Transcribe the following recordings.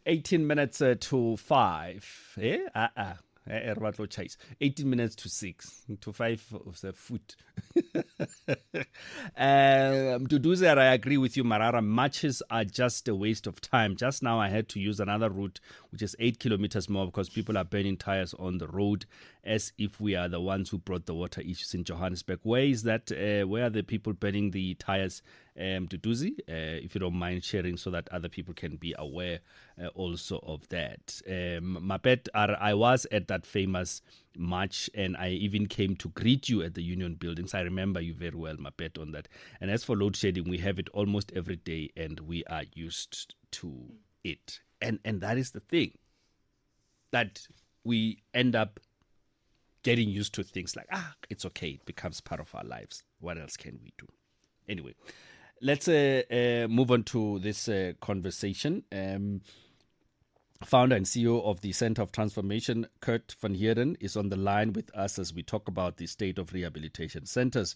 18 minutes to 5. Eh? Chase. 18 minutes to 6. To 5 of the foot. Duduzer, I agree with you, Marara. Matches are just a waste of time. Just now I had to use another route, which is 8 kilometers more, because people are burning tires on the road as if we are the ones who brought the water issues in Johannesburg. Where is that? Where are the people burning the tires? Duduzi, if you don't mind sharing so that other people can be aware also of that. Mapet, I was at that famous march and I even came to greet you at the Union buildings. I remember you very well, Mapet, on that. And as for load shedding, we have it almost every day and we are used to it. And that is the thing, that we end up getting used to things like, it's okay, it becomes part of our lives. What else can we do? Anyway, let's move on to this conversation. Founder and CEO of the Center of Transformation, Curt van Heerden, is on the line with us as we talk about the state of rehabilitation centers.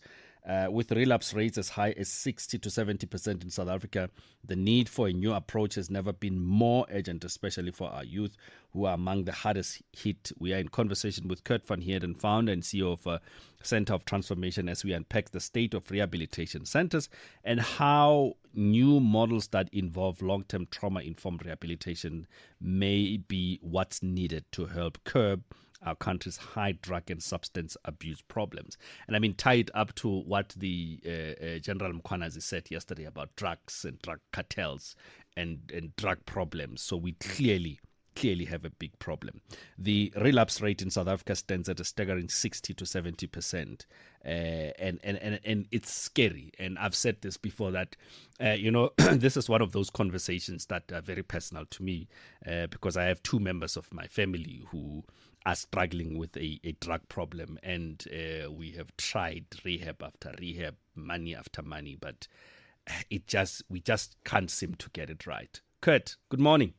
With relapse rates as high as 60 to 70% in South Africa, the need for a new approach has never been more urgent, especially for our youth who are among the hardest hit. We are in conversation with Curt van Heerden, founder and CEO of Center of Transformation, as we unpack the state of rehabilitation centers and how new models that involve long-term trauma-informed rehabilitation may be what's needed to help curb our country's high drug and substance abuse problems. And I mean, tied up to what the General Mkhwanazi said yesterday about drugs and drug cartels and drug problems. So we clearly have a big problem. The relapse rate in South Africa stands at a staggering 60 to 70%. And it's scary. And I've said this before that, this is one of those conversations that are very personal to me because I have two members of my family who are struggling with a drug problem. And we have tried rehab after rehab, money after money, but we just can't seem to get it right. Curt, good morning.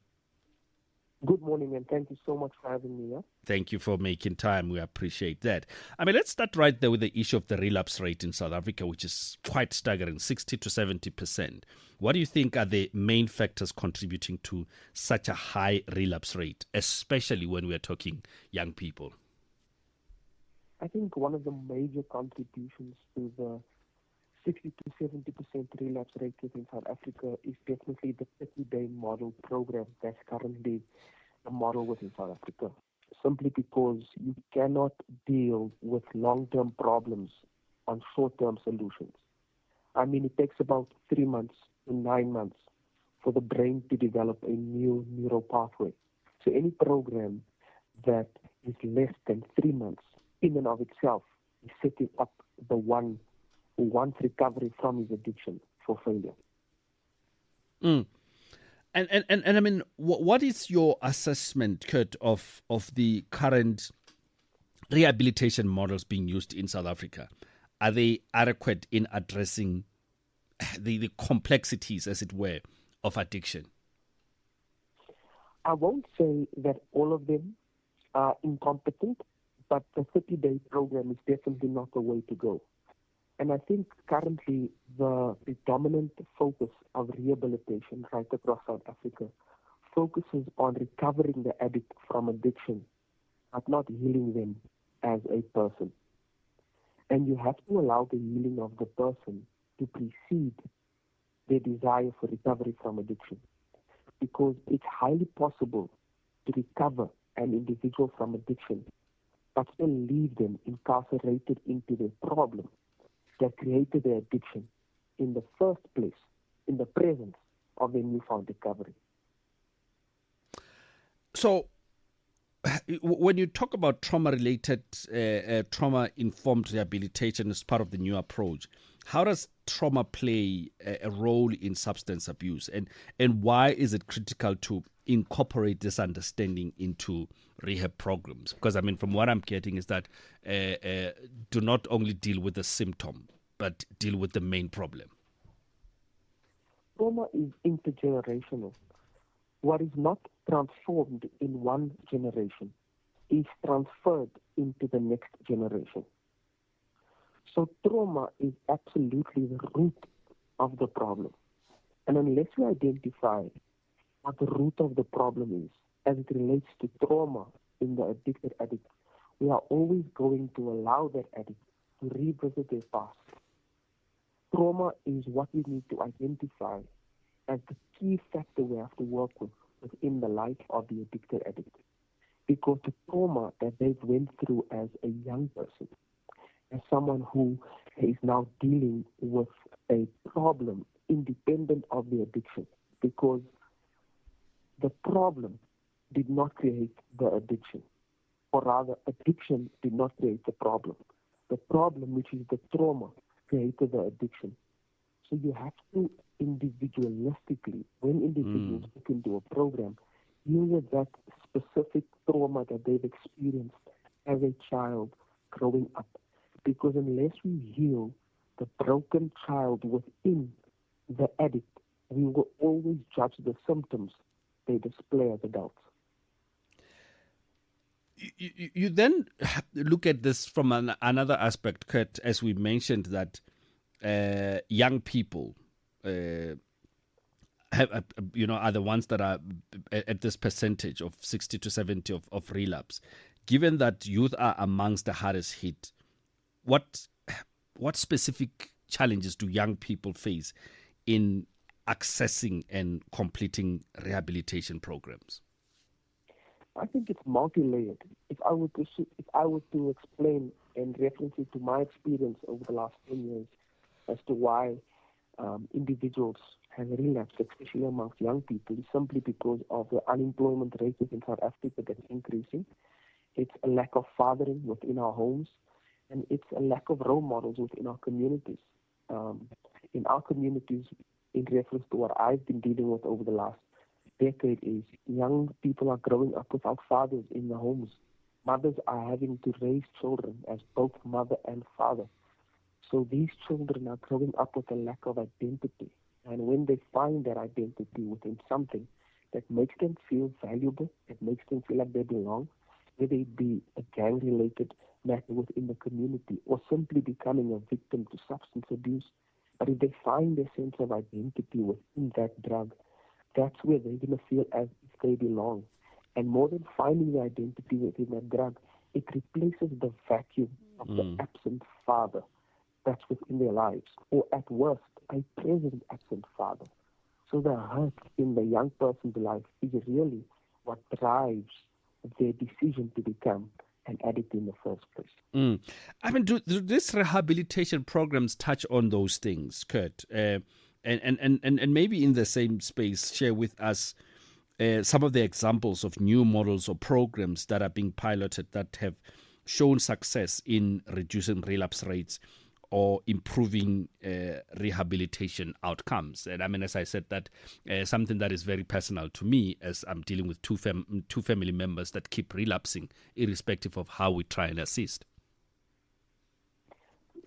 Good morning, and thank you so much for having me here. Thank you for making time. We appreciate that. I mean, let's start right there with the issue of the relapse rate in South Africa, which is quite staggering, 60 to 70%. What do you think are the main factors contributing to such a high relapse rate, especially when we're talking young people? I think one of the major contributions to the 60 to 70% relapse rate within South Africa is definitely the 30-day model program that's currently a model within South Africa. Simply because you cannot deal with long-term problems on short-term solutions. I mean, it takes about 3 months to 9 months for the brain to develop a new neural pathway. So any program that is less than 3 months in and of itself is setting up the one who wants recovery from his addiction for failure. And I mean, what is your assessment, Curt, of the current rehabilitation models being used in South Africa? Are they adequate in addressing the complexities, as it were, of addiction? I won't say that all of them are incompetent, but the 30-day program is definitely not the way to go. And I think currently the dominant focus of rehabilitation right across South Africa focuses on recovering the addict from addiction, but not healing them as a person. And you have to allow the healing of the person to precede their desire for recovery from addiction. Because it's highly possible to recover an individual from addiction, but still leave them incarcerated into their problem that created their addiction in the first place, in the presence of their newfound recovery. So, when you talk about trauma-related, trauma-informed rehabilitation as part of the new approach, how does trauma play a role in substance abuse? And why is it critical to incorporate this understanding into rehab programs? Because, I mean, from what I'm getting is that do not only deal with the symptom, but deal with the main problem. Trauma is intergenerational. What is not transformed in one generation is transferred into the next generation. So trauma is absolutely the root of the problem. And unless we identify what the root of the problem is as it relates to trauma in the addicted addict. We are always going to allow that addict to revisit their past. Trauma is what we need to identify as the key factor we have to work with within the life of the addicted addict. Because the trauma that they've went through as a young person, as someone who is now dealing with a problem independent of the addiction, because the problem did not create the addiction, or rather, addiction did not create the problem. The problem, which is the trauma, created the addiction. So you have to individualistically, when individuals look into a program, deal with that specific trauma that they've experienced as a child growing up. Because unless we heal the broken child within the addict, we will always judge the symptoms they display as adults. You then look at this from another aspect, Curt, as we mentioned that young people have, are the ones that are at this percentage of 60 to 70 of relapse. Given that youth are amongst the hardest hit, what specific challenges do young people face in accessing and completing rehabilitation programs? I think it's multi-layered. If I were to explain and reference it to my experience over the last 10 years as to why individuals have relapsed, especially amongst young people, is simply because of the unemployment rate in South Africa that's increasing. It's a lack of fathering within our homes, and it's a lack of role models within our communities. In our communities, in reference to what I've been dealing with over the last decade, is young people are growing up without fathers in the homes. Mothers are having to raise children as both mother and father. So these children are growing up with a lack of identity. And when they find that identity within something that makes them feel valuable, that makes them feel like they belong, whether it be a gang-related matter within the community or simply becoming a victim to substance abuse, but if they find their sense of identity within that drug, that's where they're going to feel as if they belong. And more than finding the identity within that drug, it replaces the vacuum of the absent father that's within their lives, or at worst, a present absent father. So the hurt in the young person's life is really what drives their decision to become an addict in the first place. I mean, do these rehabilitation programs touch on those things, Curt? And maybe in the same space, share with us some of the examples of new models or programs that are being piloted that have shown success in reducing relapse rates or improving rehabilitation outcomes. And I mean, as I said, that something that is very personal to me, as I'm dealing with two family members that keep relapsing, irrespective of how we try and assist.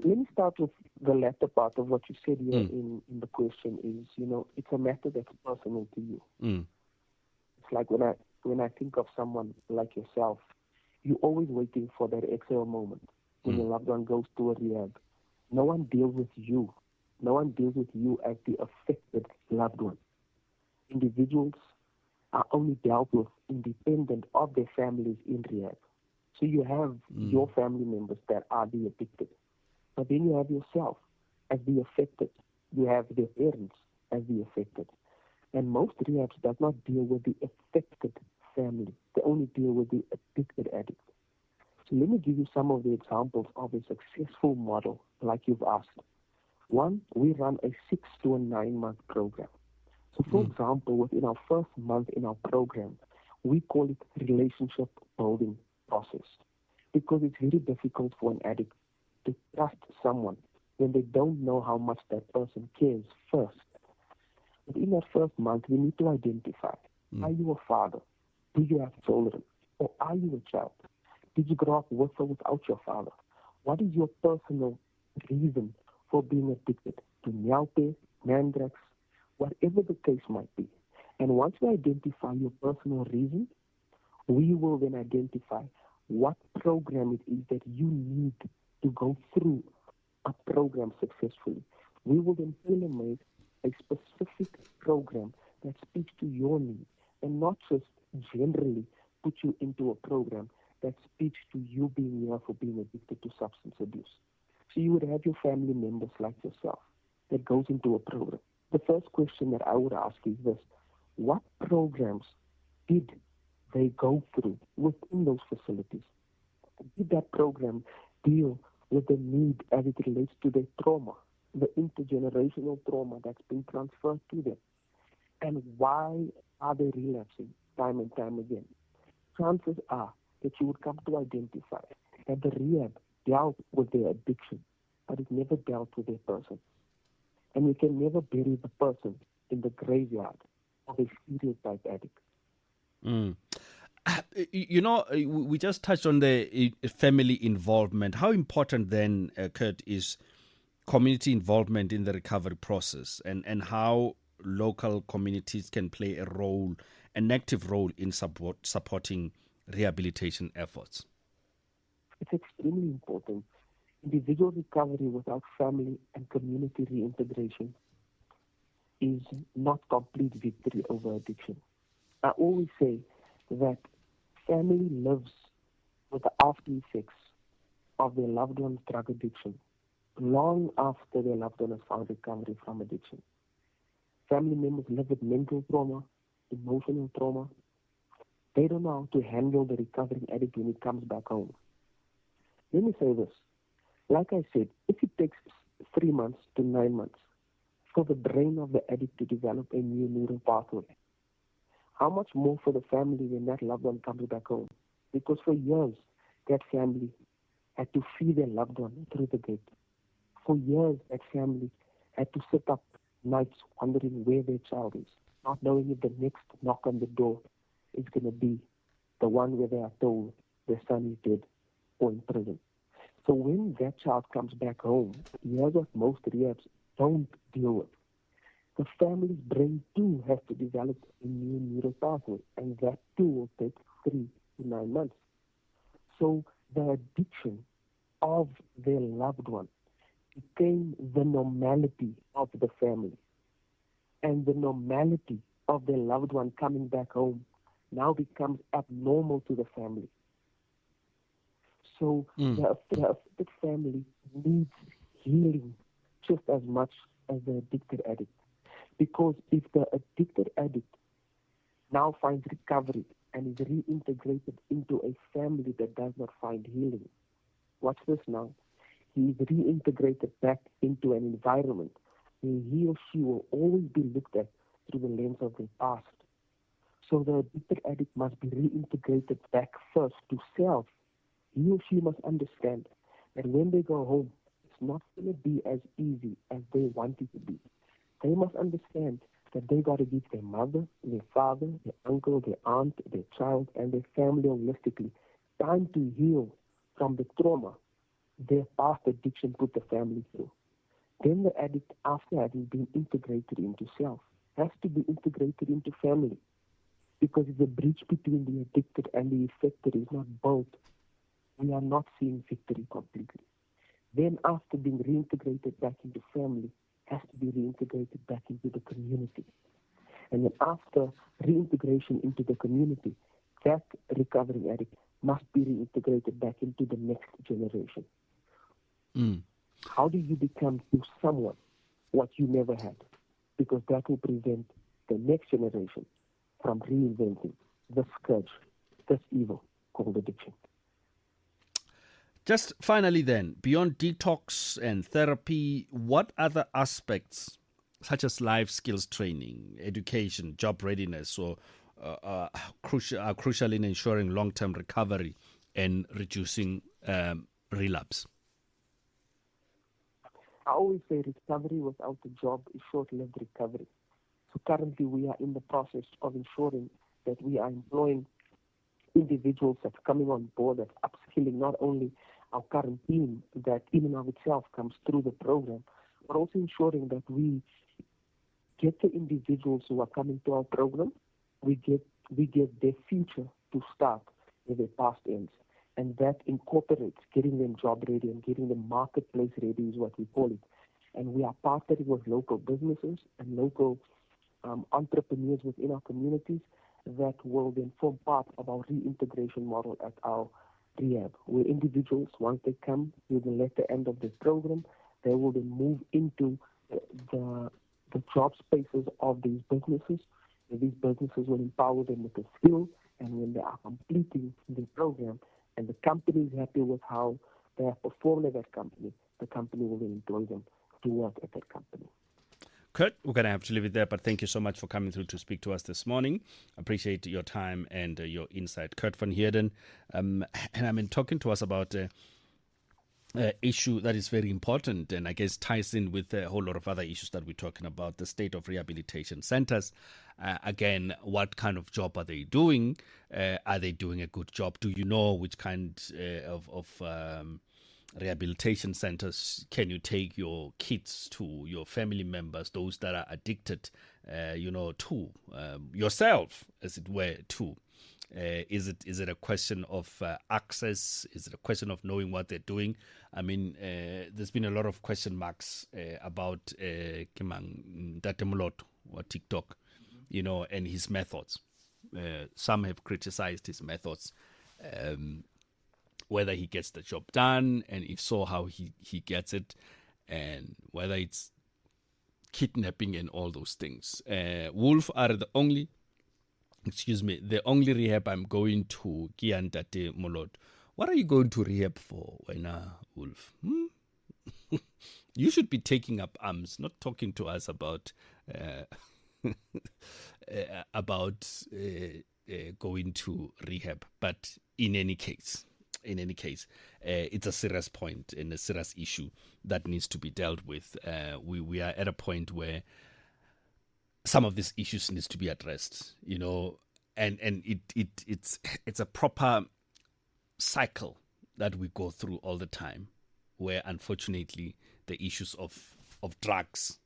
Let me start with the latter part of what you said here in the question is, it's a matter that's personal to you. It's like when I think of someone like yourself, you're always waiting for that exhale moment when your loved one goes to a rehab. No one deals with you. No one deals with you as the affected loved one. Individuals are only dealt with independent of their families in rehab. So you have your family members that are the addicted. But then you have yourself as the affected. You have their parents as the affected. And most rehabs does not deal with the affected family. They only deal with the addicted addict. So let me give you some of the examples of a successful model like you've asked. One, we run a 6 to a 9 month program. So for example, within our first month in our program, we call it relationship building process, because it's very difficult for an addict to trust someone when they don't know how much that person cares first. Within that first month, we need to identify, are you a father? Do you have children? Or are you a child? Did you grow up with or without your father? What is your personal reason for being addicted to nyalpe, mandrax, whatever the case might be? And once we identify your personal reason, we will then identify what program it is that you need to go through a program successfully. We will then tailor-make a specific program that speaks to your needs and not just generally put you into a program that speaks to you being here for being addicted to substance abuse. So you would have your family members like yourself that goes into a program. The first question that I would ask is this: what programs did they go through within those facilities? Did that program deal with the need as it relates to their trauma, the intergenerational trauma that's been transferred to them? And why are they relapsing time and time again? Chances are that you would come to identify that the rehab dealt with their addiction, but it never dealt with their person. And you can never bury the person in the graveyard of a stereotype addict. Mm. We just touched on the family involvement. How important then, Curt, is community involvement in the recovery process, and how local communities can play an active role in supporting rehabilitation efforts? It's extremely important. Individual recovery without family and community reintegration is not complete victory over addiction. I always say that family lives with the after effects of their loved one's drug addiction long after their loved one has found recovery from addiction. Family members live with mental trauma, emotional trauma. They don't know how to handle the recovering addict when he comes back home. Let me say this. Like I said, if it takes 3 months to 9 months for the brain of the addict to develop a new neural pathway, how much more for the family when that loved one comes back home? Because for years, that family had to feed their loved one through the gate. For years, that family had to sit up nights wondering where their child is, not knowing if the next knock on the door is going to be the one where they are told their son is dead or in prison. So when that child comes back home, here's what most rehabs don't deal with. The family's brain too has to develop a new neural pathway, and that too will take 3 to 9 months. So the addiction of their loved one became the normality of the family. And the normality of their loved one coming back home now becomes abnormal to the family. So the affected family needs healing just as much as the addicted addict. Because if the addicted addict now finds recovery and is reintegrated into a family that does not find healing, watch this now, he is reintegrated back into an environment where he or she will always be looked at through the lens of their past. So the addicted addict must be reintegrated back first to self. He or she must understand that when they go home, it's not going to be as easy as they want it to be. They must understand that they got to give their mother, their father, their uncle, their aunt, their child, and their family holistically time to heal from the trauma their past addiction put the family through. Then the addict, after having been integrated into self, has to be integrated into family. Because if the bridge between the addicted and the affected is not built, we are not seeing victory completely. Then after being reintegrated back into family, has to be reintegrated back into the community. And then after reintegration into the community, that recovering addict must be reintegrated back into the next generation. How do you become to someone what you never had? Because that will prevent the next generation from reinventing this scourge, this evil called addiction. Just finally then, beyond detox and therapy, what other aspects, such as life skills training, education, job readiness, are crucial in ensuring long-term recovery and reducing relapse? I always say recovery without a job is short-lived recovery. So currently we are in the process of ensuring that we are employing individuals that's coming on board, that's upskilling not only our current team that in and of itself comes through the program, but also ensuring that we get the individuals who are coming to our program, we get their future to start where their past ends. And that incorporates getting them job ready and getting them marketplace ready is what we call it. And we are partnering with local businesses and local entrepreneurs within our communities that will then form part of our reintegration model at our rehab, where individuals, once they come to the latter end of the program, they will then move into the job spaces of these businesses. These businesses will empower them with the skills, and when they are completing the program and the company is happy with how they have performed at that company, the company will then employ them to work at that company. Curt, we're going to have to leave it there, but thank you so much for coming through to speak to us this morning. Appreciate your time and your insight. Curt van Heerden, and I mean, talking to us about issue that is very important and I guess ties in with a whole lot of other issues that we're talking about, the state of rehabilitation centers. Again, what kind of job are they doing? Are they doing a good job? Do you know which kind of rehabilitation centers can you take your kids to, your family members, those that are addicted, to yourself, as it were, to? Is it a question of access? Is it a question of knowing what they're doing? I mean, there's been a lot of question marks about Tatemoloto or TikTok, and his methods. Some have criticized his methods, whether he gets the job done, and if so, how he gets it, and whether it's kidnapping and all those things. Wolf are the only rehab I'm going to, Kiantate Molot. What are you going to rehab for, Kwena Wolf? You should be taking up arms, not talking to us about going to rehab. But in any case, it's a serious point and a serious issue that needs to be dealt with. We are at a point where some of these issues needs to be addressed, and it's a proper cycle that we go through all the time, where unfortunately the issues of drugs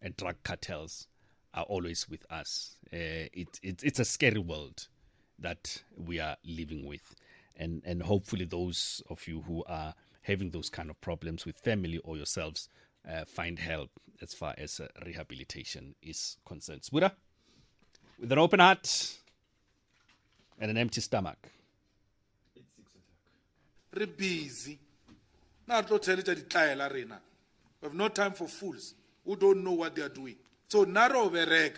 and drug cartels are always with us. It's a scary world that we are living with, and hopefully those of you who are having those kind of problems with family or yourselves find help as far as rehabilitation is concerned. Sbuda, with an open heart and an empty stomach. It's 6 o'clock. We're busy. Not to tell it at the arena. We have no time for fools who don't know what they are doing. So narrow bereka.